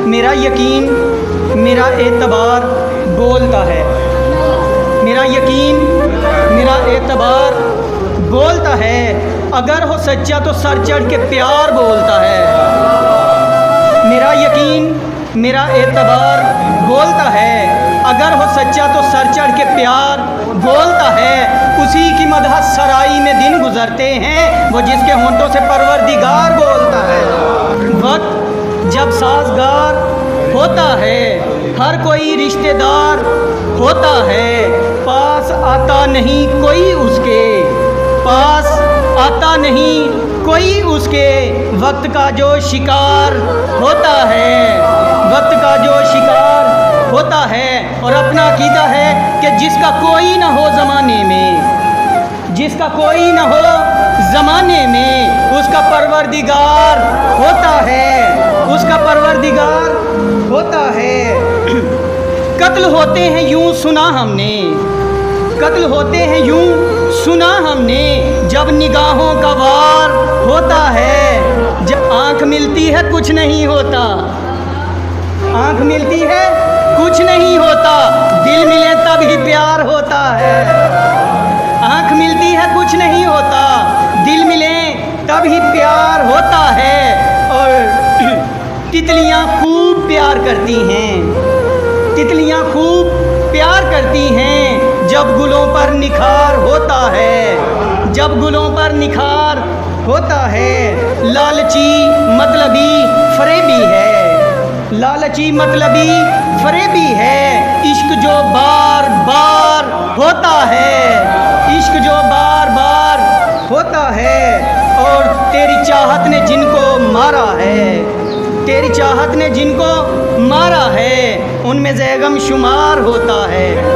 मेरा यकीन, मेरा एतबार बोलता है। मेरा यकीन, मेरा एतबार बोलता है। अगर हो सच्चा तो सर चढ़ के प्यार बोलता है। मेरा यकीन, मेरा एतबार बोलता है। अगर हो सच्चा तो सर चढ़ के प्यार बोलता है। उसी की मदह सराई में दिन गुजरते हैं, वो जिसके होंठों से परवरदिगार बोलता है। वक्त जब साजगार होता है, हर कोई रिश्तेदार होता है। पास आता नहीं कोई उसके, पास आता नहीं कोई उसके। वक्त का जो शिकार होता है, वक्त का जो शिकार होता है। और अपना अकीदा है कि जिसका कोई ना हो ज़माने में, जिसका कोई ना हो ज़माने में, उसका परवरदिगार होता है, उसका परवरदिगार होता है। कत्ल होते हैं यूं सुना हमने, कत्ल होते हैं यूं सुना हमने। जब निगाहों का वार होता है, जब आँख मिलती है कुछ नहीं होता, आँख मिलती है कुछ नहीं होता। दिल मिले तब ही प्यार होता है। आँख मिलती है कुछ नहीं होता, दिल मिले तब ही प्यार होता है। और तितलियाँ खूब प्यार करती हैं, तितलियाँ खूब प्यार करती हैं। जब गुलों पर निखार होता है, जब गुलों पर निखार होता है। लालची मतलबी फरेबी है, लालची मतलबी फरेबी है। इश्क जो बार बार होता है, इश्क जो बार बार होता है। और तेरी चाहत ने जिनको मारा है, तेरी चाहत ने जिनको मारा है, उनमें ज़ैगम शुमार होता है।